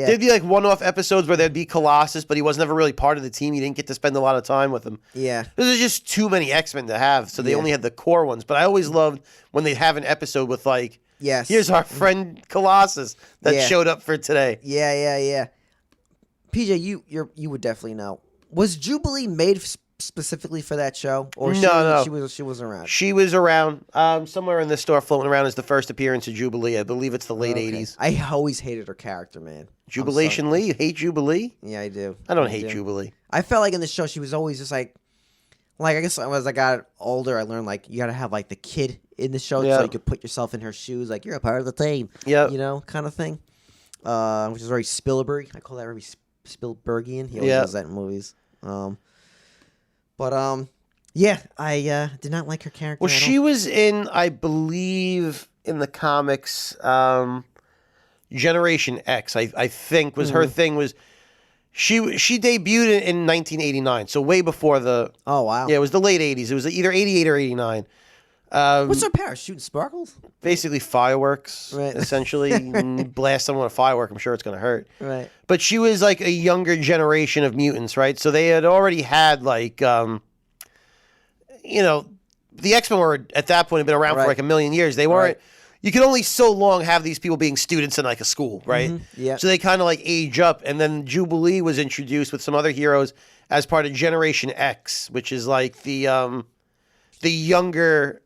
There'd be like one-off episodes where there'd be Colossus, but he was never really part of the team. You didn't get to spend a lot of time with him. Yeah. There's just too many X-Men to have, so they Yeah. only had the core ones. But I always loved when they'd have an episode with like, Yes. here's our friend Colossus that Yeah. showed up for today. Yeah. PJ, you would definitely know. Was Jubilee made specifically for that show, or No. she was around? She was around somewhere in the store floating around as the first appearance of Jubilee. I believe it's the late Okay. 80s. I always hated her character, man. Jubilation Lee? You hate Jubilee? Yeah, I do. I don't hate Jubilee. I felt like in the show she was always just like I guess as I got older, I learned like you got to have like the kid in the show Yeah. so you could put yourself in her shoes, like you're a part of the team. Yep. You know, kind of thing. Which is very Spielberg. I call that very Spielbergian. He always Yeah. does that in movies. Yeah, I did not like her character. Well, at she all. was in, I believe, in the comics, Generation X. I think was her thing. Was she debuted in 1989, so way before the. Oh wow. Yeah, it was the late 80s. It was either 88 or 89. What's her power? Shooting sparkles? Basically fireworks, Right. essentially. Blast someone with a firework, I'm sure it's going to hurt. Right. But she was like a younger generation of mutants, right? So they had already had like, the X-Men were at that point had been around for Right. like a million years. They weren't. Right. You could only so long have these people being students in like a school, right? Yeah. So they kind of like age up, and then Jubilee was introduced with some other heroes as part of Generation X, which is like the younger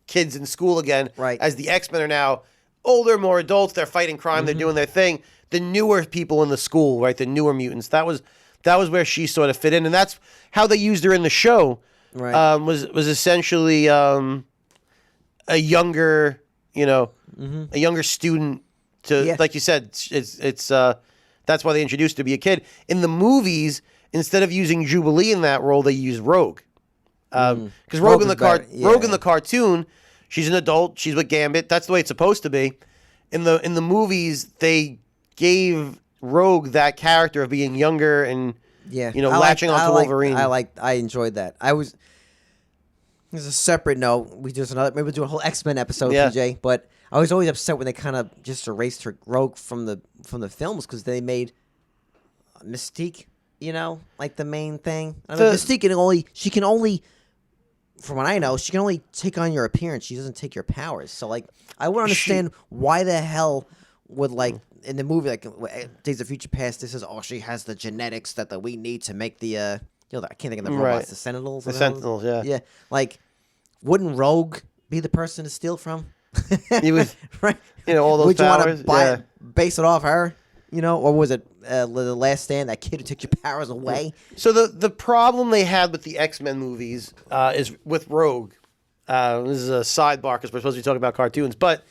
kids in school again. Right. As the X-Men are now older, more adults, they're fighting crime, they're doing their thing. The newer people in the school, right? The newer mutants. That was where she sort of fit in, and that's how they used her in the show. Right. Was essentially a younger, a younger student to, Yeah. like you said, it's that's why they introduced her to be a kid. In the movies, instead of using Jubilee in that role, they used Rogue. Because Rogue in was the better. Rogue in Yeah. the cartoon, she's an adult. She's with Gambit. That's the way it's supposed to be. In the movies, they gave Rogue that character of being younger and Yeah. latching onto Wolverine. I enjoyed that. There's a separate note. Maybe we'll do a whole X-Men episode, Yeah. PJ. But I was always upset when they kind of just erased her Rogue from the films because they made Mystique, like the main thing. I mean, Mystique can only, from what I know, she can only take on your appearance. She doesn't take your powers. So like, I would understand why the hell would like in the movie like Days of Future Past. This is she has the genetics that we need to make the I can't think of the robots, Right. the Sentinels. The Sentinels, yeah. Yeah, like wouldn't Rogue be the person to steal from? You would, Right. all those Would you powers. want to base it off her? Or was it The Last Stand? That kid who took your powers away. So the problem they had with the X-Men movies is with Rogue. This is a sidebar because we're supposed to be talking about cartoons, but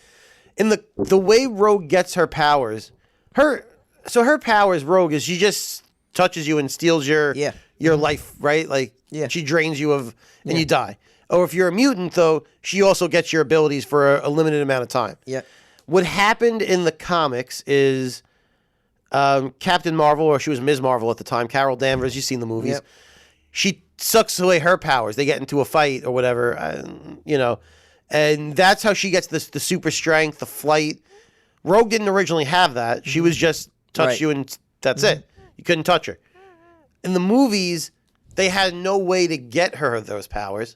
in the way Rogue gets her powers, her powers, Rogue, is she just touches you and steals your life, right? Like she drains you and you die. Or if you're a mutant, though, she also gets your abilities for a limited amount of time. Yeah. What happened in the comics is Captain Marvel, or she was Ms. Marvel at the time, Carol Danvers, you've seen the movies. Yep. She sucks away her powers. They get into a fight or whatever, and that's how she gets the super strength, the flight. Rogue didn't originally have that. She was just touch Right. you and that's it. You couldn't touch her. In the movies, they had no way to get her those powers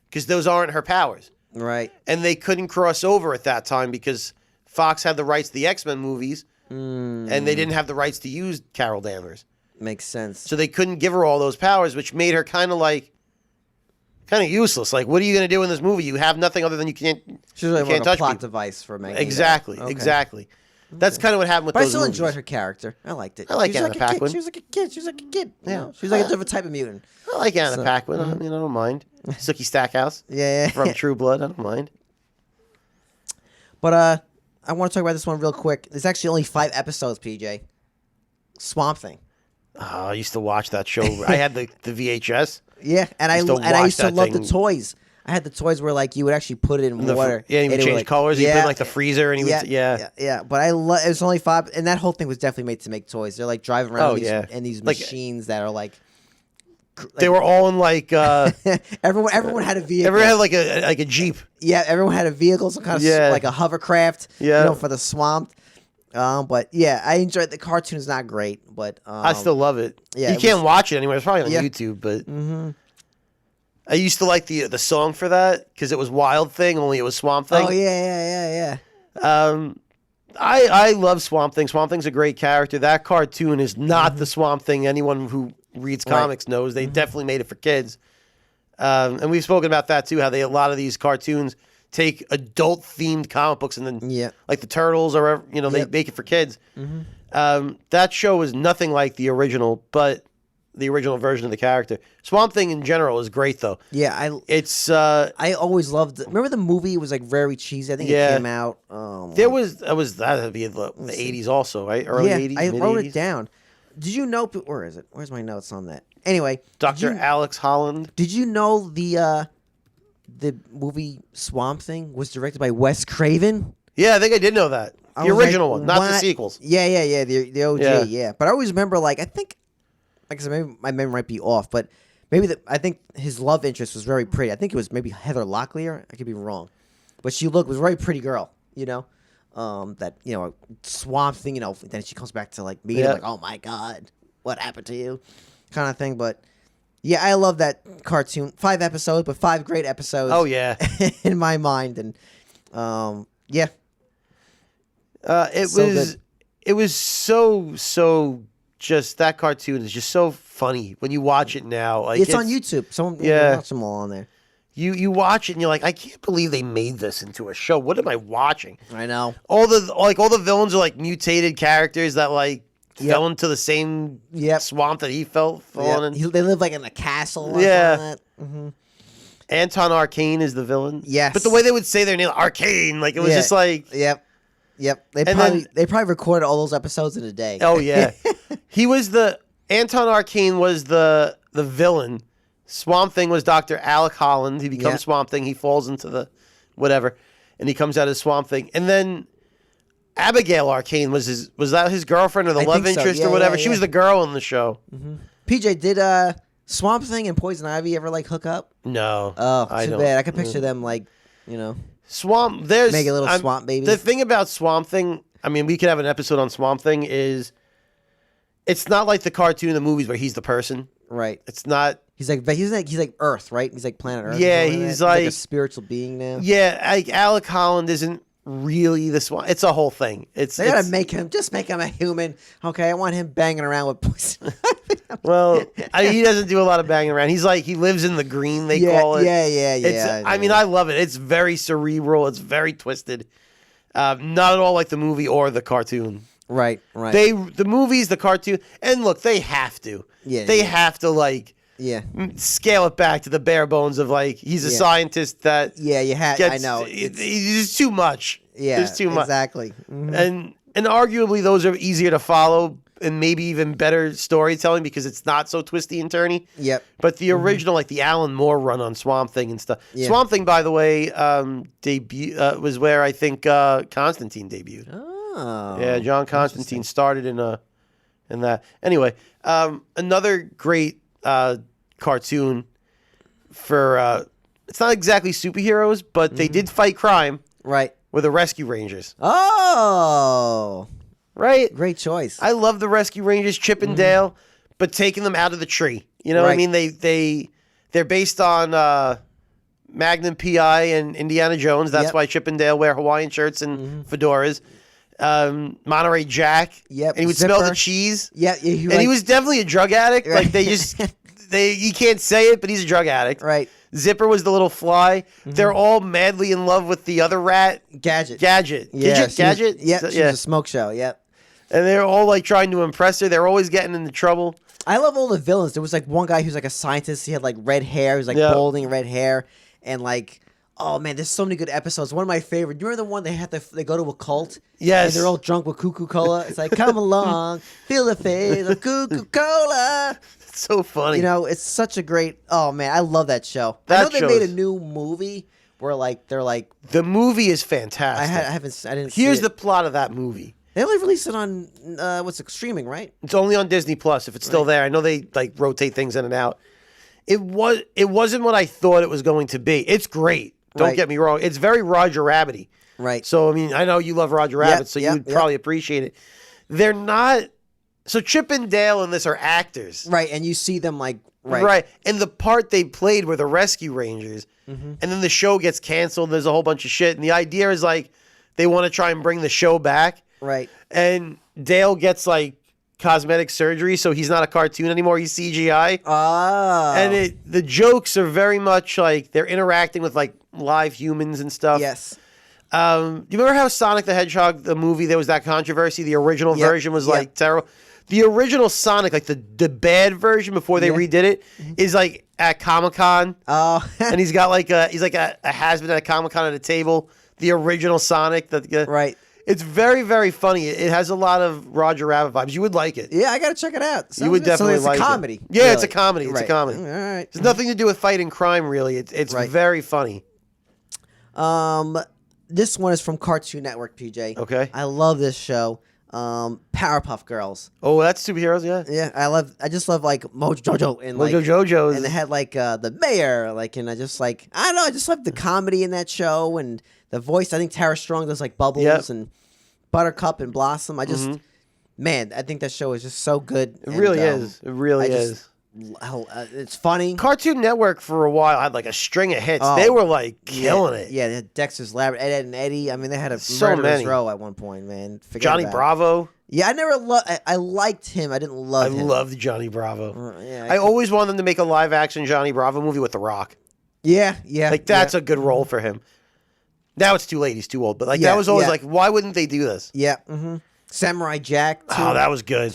because those aren't her powers. Right. And they couldn't cross over at that time because Fox had the rights to the X-Men movies and they didn't have the rights to use Carol Danvers. Makes sense. So they couldn't give her all those powers, which made her kind of useless. Like, what are you going to do in this movie? You have nothing other than you can't She's really you can't like a touch plot people. device for Magneto. Exactly, Okay. exactly. That's kind of what happened with But I those still movies. enjoyed her character. I liked it. I like She was Anna like a kid. Paquin. She was like a kid. She was like a kid. Yeah. She was like a different type of mutant. I like Anna Paquin. I don't mind. Sookie Stackhouse Yeah. from True Blood. I don't mind. But I want to talk about this one real quick. There's actually only 5 episodes, PJ. Swamp Thing. I used to watch that show. I had the VHS. Yeah, and I Used to used to watch that love the thing. toys. I had the toys where like you would actually put it in water. Yeah, he would and it change like, colors. He put it in, like the freezer, and he would. yeah. But I love. It was only 5, and that whole thing was definitely made to make toys. They're like driving around Oh, these, yeah. in these Like- machines that are like. They were all in like. Everyone had a vehicle. Everyone had like a Jeep. Yeah, everyone had a vehicle, some kind of Yeah. like a hovercraft. Yeah. You know, for the swamp. But yeah, I enjoyed the cartoon's not great, but I still love it. yeah, you it can't was- watch it anywhere. It's probably on Yeah. YouTube, but I used to like the song for that because it was Wild Thing, only it was Swamp Thing. Oh yeah. I love Swamp Thing. Swamp Thing's a great character. That cartoon is not the Swamp Thing. Anyone who reads Right. comics knows they definitely made it for kids. And we've spoken about that too. How a lot of these cartoons take adult themed comic books and then Yeah. like the Turtles or they Yep. make it for kids. That show was nothing like the original, but the original version of the character. Swamp Thing in general is great though. Yeah, It's I always loved. Remember the movie? It was like very cheesy. I think Yeah. it came out. there was that'd be the 80s also, right? Early yeah, 80s, I mid wrote 80s. it down. Did you know? Where is it? Where's my notes on that? Anyway, Dr. Did you, Alex Holland. did you know the movie Swamp Thing was directed by Wes Craven? Yeah, I think I did know that. I The was like, original one, not the what? sequels. Yeah. The OG. Yeah. Yeah. But I always remember like I think, like I said, maybe my memory might be off, but maybe I think his love interest was very pretty. I think it was maybe Heather Locklear. I could be wrong, but she was a very pretty girl. You know. That Swamp Thing, then she comes back to like me, Yeah. like, oh my god, what happened to you, kind of thing. But yeah, I love that cartoon. 5 episodes, but 5 great episodes. Oh yeah. in my mind, and yeah, It So was good. it was so just that cartoon is just so funny when you watch it now. Like it's on YouTube. Someone watch them all on there. You watch it and you're like, I can't believe they made this into a show. What am I watching? I know. All the villains are like mutated characters that like Yep. fell into the same Yep. swamp that he fell in. They live like in a castle. Or Yeah. something. Anton Arcane is the villain. Yes. But the way they would say their name, Arcane, like it was Yeah. just like, Yep. They And probably recorded all those episodes in a day. oh yeah. Anton Arcane was the villain. Swamp Thing was Dr. Alec Holland. He becomes Yeah. Swamp Thing. He falls into the whatever, and he comes out as Swamp Thing. And then Abigail Arcane was that his girlfriend or the I love think so. interest Yeah, or whatever? yeah, She was yeah. the girl in the show. PJ, did Swamp Thing and Poison Ivy ever like hook up? No. Oh, I too don't. bad. I could picture them like, Swamp. There's Make a little swamp baby. The thing about Swamp Thing, I mean, we could have an episode on Swamp Thing. It's not like the cartoon, the movies where he's the person. right. It's not. He's like Earth, right? He's like planet Earth. or Yeah, something he's that. He's like a like- spiritual being now. Yeah, like Alec Holland isn't really the Swamp. It's a whole thing. They gotta make him a human. Okay, I want him banging around with Poison Ivy. Well, he doesn't do a lot of banging around. He lives in the green. They call it. Yeah. I mean, I love it. It's very cerebral. It's very twisted. Not at all like the movie or the cartoon. right. The movies, the cartoon, and look, they have to. Yeah, They yeah. have to yeah. scale it back to the bare bones of he's a Yeah. scientist that Yeah, you had. gets. I know. It's too much. Yeah, There's too much. exactly. Mhm. And arguably those are easier to follow and maybe even better storytelling because it's not so twisty and turny. Yep. But the original, like the Alan Moore run on Swamp Thing and stuff. Yeah. Swamp Thing, by the way, was where I think Constantine debuted. Oh. Yeah, John Constantine started in that. Anyway, another great cartoon for it's not exactly superheroes, but they did fight crime. Right. Were the Rescue Rangers, Oh. right? Great choice. I love the Rescue Rangers, Chip and Dale, but taking them out of the tree. You know what I Right. mean? They're based on Magnum PI and Indiana Jones. That's Yep. why Chip and Dale wear Hawaiian shirts and fedoras. Monterey Jack. Yep, And he would smell the Zipper. cheese. yeah. And he was definitely a drug addict. Right. Like you can't say it, but he's a drug addict. right. Zipper was the little fly. They're all madly in love with the other rat, Gadget. Gadget. Yeah. Gadget? Yeah. So- She was a smoke show. Yep. And they're all trying to impress her. They're always getting into trouble. I love all the villains. There was one guy who's like a scientist. He had red hair. He was Yeah. balding red hair, and Oh man, there's so many good episodes. One of my favorite. You remember the one they go to a cult? Yes. And they're all drunk with Cuckoo Cola. It's like, come along, feel the fizz of Cuckoo Cola. It's so funny. You know, it's such a great. Oh man, I love that show. I That know they made a show's- new movie where like they're like the movie is fantastic. I didn't. See Here's it. the plot of that movie. They only released it on what's it, streaming, right? It's only on Disney Plus if it's still there. I know they like rotate things in and out. It wasn't what I thought it was going to be. It's great. Don't Right. get me wrong. It's very Roger Rabbit-y. Right. So I mean, I know you love Roger Rabbit, so you would probably appreciate it. They're not. So Chip and Dale in this are actors, Right, and you see them like right? And the part they played were the Rescue Rangers, and then the show gets canceled. There's a whole bunch of shit, and the idea is like they want to try and bring the show back, right. and Dale gets like cosmetic surgery, so he's not a cartoon anymore. He's CGI. Oh. And the jokes are very much like they're interacting with like live humans and stuff. Yes. Do you remember how Sonic the Hedgehog, the movie, there was that controversy? The original Yep, version was yep. like terrible. The original Sonic, like the bad version before they Yeah. redid it, is like at Comic-Con. Oh. And he's got like he's like a has-been at Comic-Con at a table. The original Sonic. Right. It's very, very funny. It has a lot of Roger Rabbit vibes. You would like it. Yeah, I gotta check it out. You would definitely so it's like a comedy. it. Yeah, it's a really. comedy. It's Right. a comedy. All right. It's nothing to do with fighting crime, really. It's Right. very funny. This one is from Cartoon Network, PJ. Okay. I love this show. Powerpuff Girls. Oh, that's superheroes, yeah. Yeah, I just love like Mojo Jojo and like Mojo Jojo's. and they had like the mayor, like, and I just like I don't know, I just love the comedy in that show and the voice. I think Tara Strong does like Bubbles Yep. and Buttercup and Blossom. I just man, I think that show is just so good. It really is. It really is. It's funny. Cartoon Network for a while had like a string of hits. Oh, they were like killing it. Yeah, they had Dexter's Lab, Ed and Eddie. I mean, they had a So murderous many. row at one point, man. Forget Johnny about it. Bravo. Yeah, I never loved. I liked him. I didn't love I him. loved Johnny Bravo. Yeah, I always wanted them to make a live action Johnny Bravo movie with The Rock. yeah. Like that's a good role for him. Now it's too late. He's too old. But like Yeah, that was always yeah. like, why wouldn't they do this? yeah. Mm-hmm. Samurai Jack. Too. Oh, that was good.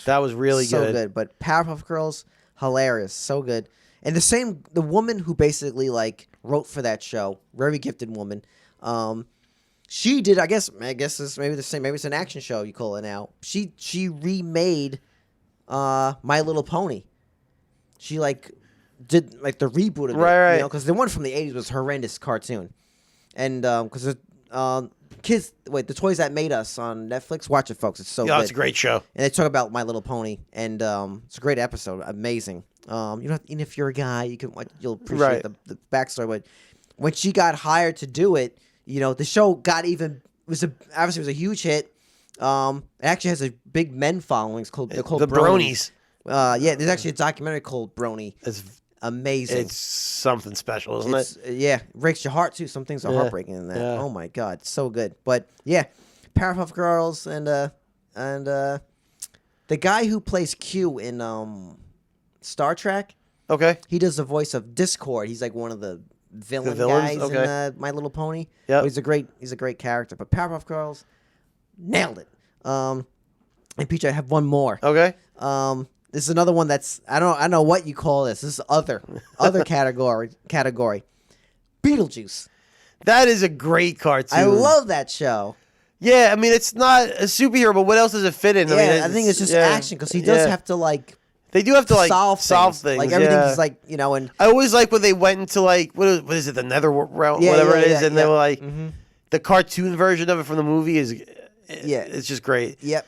That was really so good. But Powerpuff Girls, hilarious, so good. And the woman who basically like wrote for that show, very gifted woman. She did. I guess it's maybe the same. Maybe it's an action show. You call it now. She remade My Little Pony. She like did like the reboot of it, Right. you know, because the one from the '80s was horrendous cartoon, and because kids, wait, the toys that made us on Netflix, watch it, folks. It's so Yeah, good. it's a great show. And they talk about My Little Pony, and it's a great episode, amazing. You know, even if you're a guy, you'll appreciate Right. the backstory. But when she got hired to do it, you know, the show got even obviously it was a huge hit. It actually has a big men following. They're called The Bronies. Bronies. Yeah, there's actually a documentary called Brony. It's Amazing. it's something special, isn't It's, it? yeah, it breaks your heart too. Some things are Yeah, heartbreaking in that. yeah. Oh my god, it's so good. But yeah, Powerpuff Girls and the guy who plays Q in Star Trek, Okay. he does the voice of Discord. He's like one of the villains villains? guys Okay. in My Little Pony. Yep. But he's a great character. But Powerpuff Girls nailed it. And Peach, I have one more. Okay. This is another one that's I don't know what you call this. This is other category. Beetlejuice. That is a great cartoon. I love that show. Yeah, I mean it's not a superhero, but what else does it fit in? Yeah, I mean, I think it's just yeah, action because he does yeah. have to like They do have to like solve things. Like everything's yeah. like and I always like when they went into like what is it, the Nether realm, Yeah, whatever yeah, it is, yeah, and they yeah. were like Mhm. the cartoon version of it from the movie is it's just great. yep.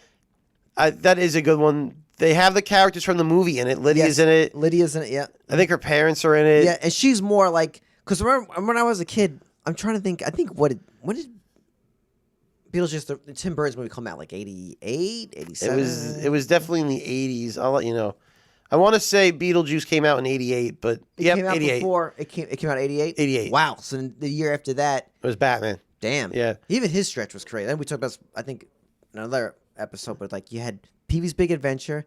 That is a good one. They have the characters from the movie in it. Lydia's Yes, in it. Lydia's in it. Yeah. I think her parents are in it. Yeah, and she's more like because remember when I was a kid, I'm trying to think. I think when did Beetlejuice the Tim Burton's movie come out? Like 88, 87? It was definitely in the 80s. I'll let you know. I want to say Beetlejuice came out in 88, but It yep, came out 88. before it came out 88. 88. Wow. So then the year after that, It was Batman. damn. Yeah. Even his stretch was crazy. Then we talked about I think another episode, but like you had Pee-wee's Big Adventure,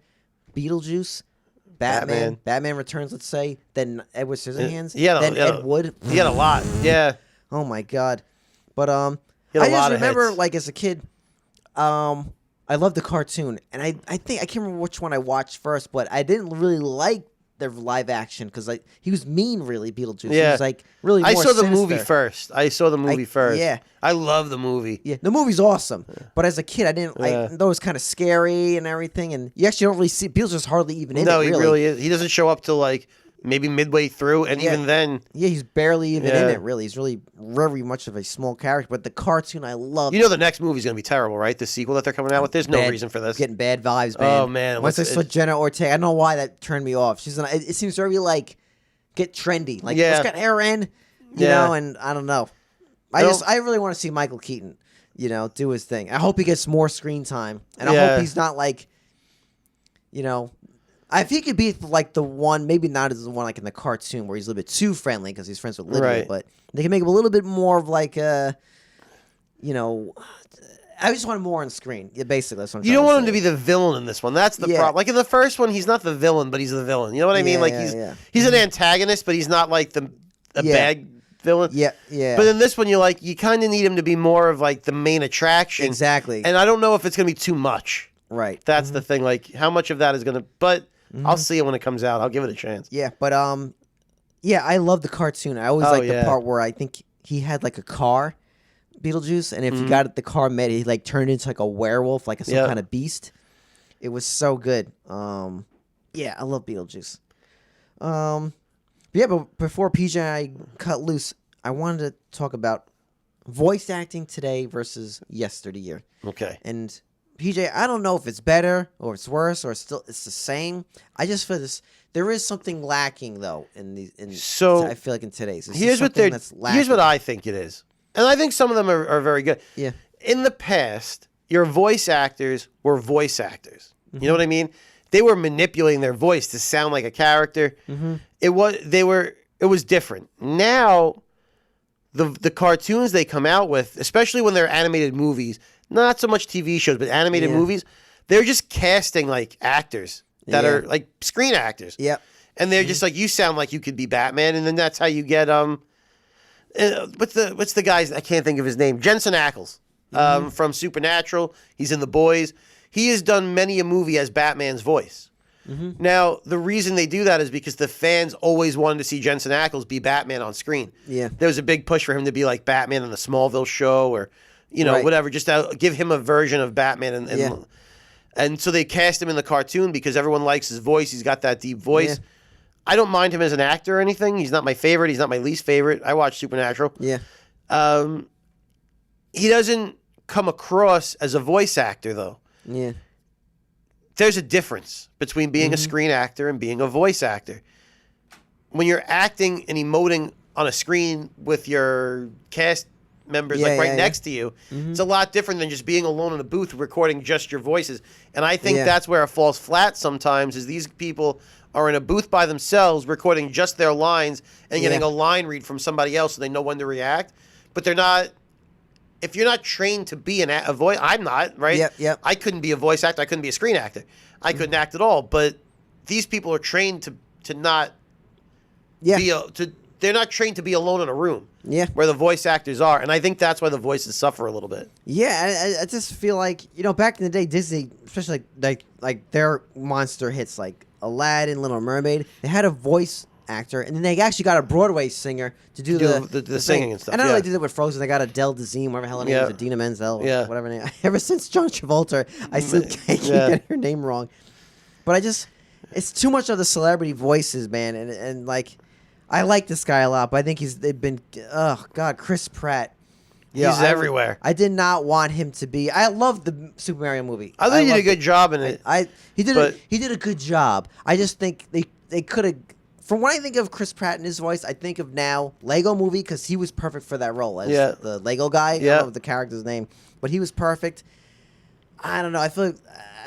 Beetlejuice, Batman, Batman Returns. Let's say then Edward Scissorhands, Yeah, then yeah. Ed Wood. He had a lot. Yeah. Oh my god. But He had a I just lot of remember hits. like as a kid, I loved the cartoon, and I think I can't remember which one I watched first, but I didn't really like their live action because like he was mean, really. Beetlejuice. He Yeah. was like really. I more saw the sinister. movie first. Yeah. I love the movie. Yeah, the movie's awesome. But as a kid, I didn't. I thought it was kind of scary and everything. And you actually don't really see Beetlejuice hardly even in it. No, he really. really is. He doesn't show up till like maybe midway through, and Yeah. even then, Yeah, he's barely even in Yeah. it. Really, he's really very much of a small character. But the cartoon, I love. you know, the next movie's gonna be terrible, right? The sequel that they're coming out with. There's no Bad- reason for this. Getting bad vibes, man. Oh, man, Once I what's- saw Jenna Ortega, I don't know why that turned me off. It seems very like get trendy. Like Yeah. let's get her in, you Yeah. know. And I don't know. No. I really want to see Michael Keaton, you know, do his thing. I hope he gets more screen time, and I Yeah. hope he's not like, you know. If he could be like the one, maybe not as the one like in the cartoon where he's a little bit too friendly because he's friends with Lydia, Right. but they can make him a little bit more of like a, you know, I just want him more on screen. Yeah, basically, that's what I'm You don't trying want him to say. be the villain in this one. That's the Yeah. problem. Like in the first one, he's not the villain, but he's the villain. You know what I mean? Yeah, Like yeah. he's an antagonist, but he's not like a Yeah. bad villain. Yeah, yeah. But in this one, you kind of need him to be more of like the main attraction. Exactly. And I don't know if it's gonna be too much. Right. That's the thing. Like how much of that is gonna? But I'll see it when it comes out. I'll give it a chance. Yeah, but yeah, I love the cartoon. I always Oh, like yeah. the part where I think he had like a car, Beetlejuice, and if Mm-hmm. you got it, the car met, he like turned into like a werewolf, like some Yeah. kind of beast. It was so good. Yeah, I love Beetlejuice. Yeah, but before PJ and I cut loose, I wanted to talk about voice acting today versus yesteryear. Okay. And PJ, I don't know if it's better or it's worse or it's the same. I just feel there is something lacking though So, I feel like in today's. There's Here's just what something that's lacking. Here's what I think it is, and I think some of them are very good. Yeah. In the past, your voice actors were voice actors. Mm-hmm. You know what I mean? They were manipulating their voice to sound like a character. Mm-hmm. It was different. Now, the cartoons they come out with, especially when they're animated movies, not so much TV shows, but animated Yeah. movies, they're just casting like actors that Yeah. are like screen actors. Yep. And they're just like, you sound like you could be Batman, and then that's how you get what's the guy's, I can't think of his name, Jensen Ackles from Supernatural. He's in The Boys. He has done many a movie as Batman's voice. Now, the reason they do that is because the fans always wanted to see Jensen Ackles be Batman on screen. Yeah. There was a big push for him to be like Batman in the Smallville show or, Right. whatever, just to give him a version of Batman. And, Yeah. and so they cast him in the cartoon because everyone likes his voice. He's got that deep voice. Yeah. I don't mind him as an actor or anything. He's not my favorite. He's not my least favorite. I watch Supernatural. Yeah. He doesn't come across as a voice actor, though. Yeah. There's a difference between being a screen actor and being a voice actor. When you're acting and emoting on a screen with your cast members Yeah, right yeah. next to you, it's a lot different than just being alone in a booth recording just your voices. And I think Yeah. that's where it falls flat sometimes is these people are in a booth by themselves recording just their lines and getting Yeah. a line read from somebody else so they know when to react. But they're not... If you're not trained to be a voice, I'm not, right? Yep. I couldn't be a voice actor. I couldn't be a screen actor. I couldn't act at all. But these people are trained to not Yeah. they're not trained to be alone in a room. Yeah. Where the voice actors are, and I think that's why the voices suffer a little bit. Yeah, I just feel like back in the day, Disney, especially like their monster hits like Aladdin, Little Mermaid, they had a voice actor, and then they actually got a Broadway singer to do the thing. singing and stuff, And I know yeah. they did it with Frozen. They got Adele Dazeem, whatever the hell her name Yeah. is, or Dina Menzel, Yeah. whatever her name. Ever since John Travolta, I still keep Yeah. getting her name wrong. But it's too much of the celebrity voices, man, and like. I like this guy a lot, but I think Chris Pratt. Yeah, He's everywhere. I did not want him to be. I love the Super Mario movie. I think he did a loved good it. job in it. He did but- he did a good job. I just think they could have. From when I think of Chris Pratt and his voice, I think of now Lego Movie because he was perfect for that role as Yeah. the Lego guy. I Yeah. don't know the character's name, but he was perfect. I don't know. I feel like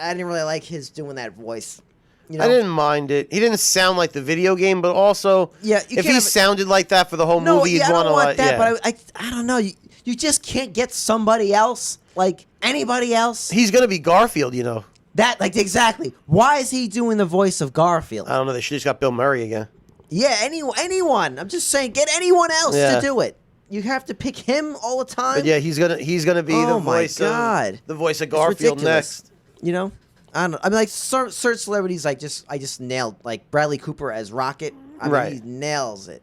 I didn't really like his doing that voice. You know? I didn't mind it. He didn't sound like the video game, but also, Yeah, you if can't he have- sounded like that for the whole No, movie, you'd yeah, I want don't to want that, but I don't know. You just can't get somebody else, like anybody else. He's going to be Garfield, you know. That, like, exactly. Why is he doing the voice of Garfield? I don't know. They should just got Bill Murray again. Yeah, anyone. I'm just saying, get anyone else Yeah. to do it. You have to pick him all the time. But yeah, he's gonna be Oh the my voice God. of the voice of It's Garfield ridiculous. next. You know? I don't know. I mean, like certain celebrities, I just nailed. Like Bradley Cooper as Rocket. I mean, Right. he nails it.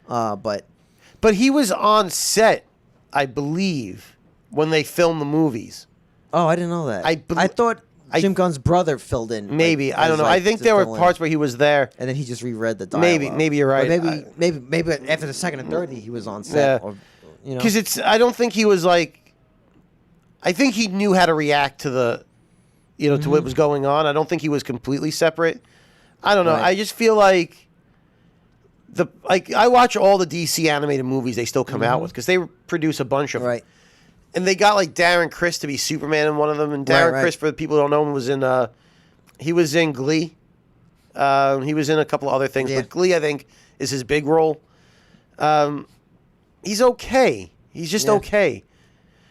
But he was on set, I believe, when they filmed the movies. oh, I didn't know that. I thought Jim Gunn's brother filled in. Maybe like, I don't as, know. like, I think to there were fill in. parts where he was there. and then he just reread the dialogue. Maybe you're right. Or maybe after the second and third, he was on set. Yeah. Or, you know, Because I don't think he was like. I think he knew how to react to the, to what was going on. I don't think he was completely separate. I don't know. Right. I just feel like. I watch all the DC animated movies they still come out with because they produce a bunch of them. right. And they got like Darren Criss to be Superman in one of them. And Darren Right. Criss, for the people who don't know him, he was in Glee. He was in a couple of other things, Yeah. but Glee, I think, is his big role. He's okay. He's just Yeah. okay.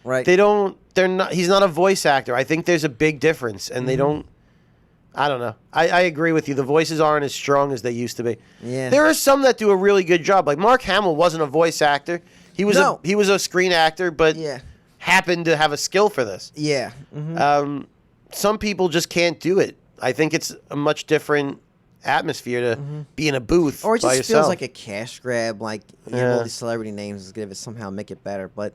Right. He's not a voice actor. I think there's a big difference, and they don't. I don't know. I agree with you. The voices aren't as strong as they used to be. Yeah. There are some that do a really good job. Like Mark Hamill wasn't a voice actor. He was No. he was a screen actor, but Yeah. happened to have a skill for this. Yeah. Mhm. Some people just can't do it. I think it's a much different atmosphere to be in a booth Or it by just yourself. feels like a cash grab. Like you have Yeah. all these celebrity names is gonna somehow make it better. But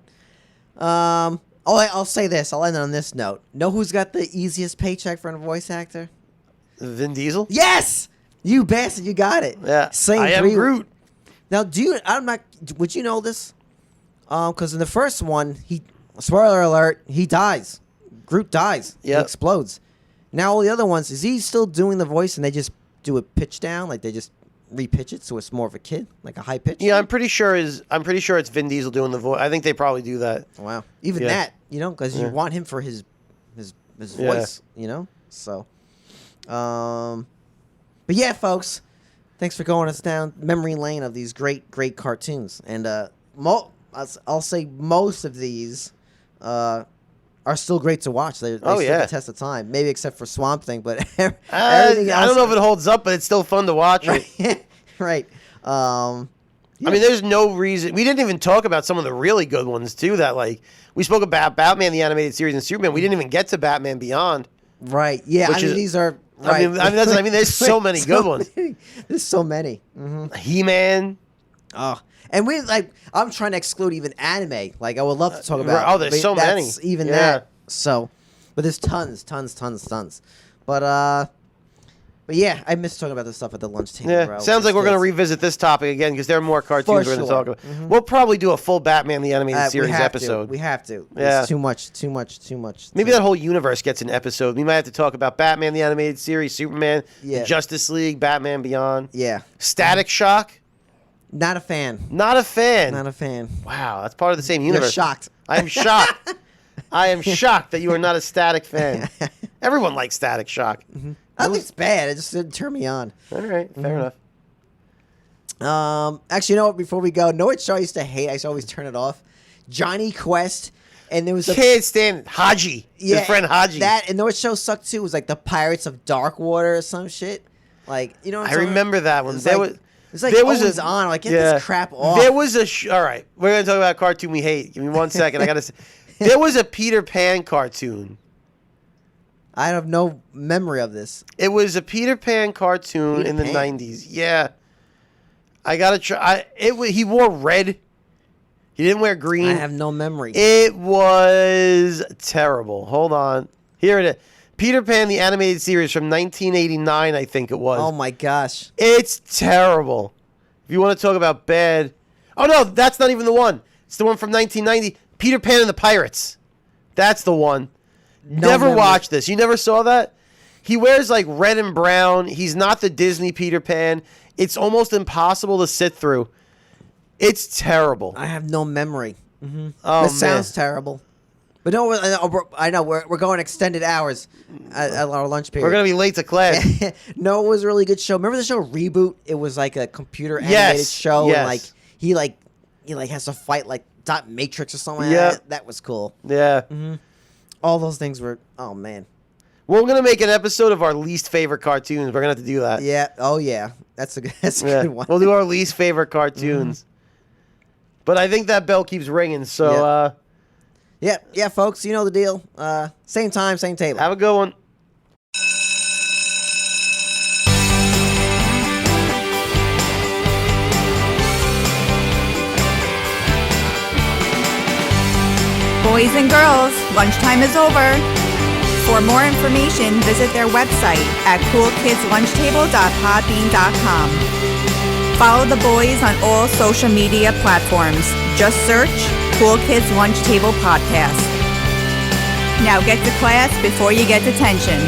I'll say this. I'll end on this note. Know who's got the easiest paycheck for a voice actor? Vin Diesel. Yes, you bastard. You got it. Yeah, Same I am three. Groot. Now, I'm not. Would you know this? Because in the first one, spoiler alert, he dies. Groot dies. He Yep. explodes. Now all the other ones, is he still doing the voice and they just do a pitch down, like they just repitch it so it's more of a kid, like a high pitch? Yeah, I'm pretty sure it's Vin Diesel doing the voice. I think they probably do that. Wow. Even Yeah. that, because you Yeah. want him for his Yeah. voice, So, but yeah, folks, thanks for going us down memory lane of these great cartoons. And I'll say most of these are still great to watch. They Oh, stand yeah. the test of time. Maybe except for Swamp Thing, but I everything else. don't know if it holds up, but it's still fun to watch it. Right. I mean, there's no reason. We didn't even talk about some of the really good ones, too, that, like, we spoke about Batman, the animated series, and Superman. We didn't even get to Batman Beyond. Right. Yeah. Which is- these are. I Right. mean, that's what I mean. There's so many good ones. There's so many. He-Man. Oh, and I'm trying to exclude even anime. Like, I would love to talk about. oh, there's but so many. that's even Yeah. that. So, but there's tons. But yeah, I miss talking about this stuff at the lunch table. Yeah, bro. sounds like we're going to It's- revisit this topic again because there are more cartoons For we're going to sure. talk about. We'll probably do a full Batman the Animated we Series have episode. To. We have to. Yeah. It's too much. Maybe that whole universe gets an episode. We might have to talk about Batman the Animated Series, Superman, Yeah. the Justice League, Batman Beyond. Yeah. Static Shock. Not a fan. Not a fan. Not a fan. Wow, that's part of the same You're universe. shocked. I am shocked. I am shocked that you are not a Static fan. Everyone likes Static Shock. I don't think it's bad. It just didn't turn me on. All right, fair enough. Actually, you know what? Before we go, know what show I used to hate? I used to always turn it off. Johnny Quest, and there was a Can't stand Haji. His friend Haji. That and know what show sucked too? It was like the Pirates of Darkwater or some shit. Like what I'm I talking remember about? that one. It's There like, was- it's like there was always a- on. Like get Yeah. this crap off. There was a all right. We're gonna talk about a cartoon we hate. Give me 1 second. I gotta. There was a Peter Pan cartoon. I have no memory of this. It was a Peter Pan cartoon Peter in the Pan. 90s. Yeah, I gotta try. He wore red. He didn't wear green. I have no memory. It was terrible. Hold on. Here it is. Peter Pan, the animated series from 1989, I think it was. Oh my gosh. It's terrible. If you want to talk about bad. Oh, no, that's not even the one. It's the one from 1990. Peter Pan and the Pirates. That's the one. No Never memory. watched this. You never saw that? He wears like red and brown. He's not the Disney Peter Pan. It's almost impossible to sit through. It's terrible. I have no memory. Oh, This sounds man. terrible. But no, I know we're going extended hours at our lunch period. We're going to be late to class. No, it was a really good show. Remember the show Reboot? It was like a computer animated Yes, show, yes. and he has to fight like Dot Matrix or something. Yeah. Like that. That was cool. Yeah. All those things were. Oh man. We're going to make an episode of our least favorite cartoons. We're going to have to do that. Yeah. Oh yeah. That's a Yeah. good one. We'll do our least favorite cartoons. But I think that bell keeps ringing. So Yeah, folks. You know the deal. Same time, same table. have a good one. Boys and girls, lunchtime is over. For more information, visit their website at coolkidslunchtable.podbean.com. Follow the boys on all social media platforms. Just search Cool Kids Lunch Table Podcast. Now get to class before you get detention.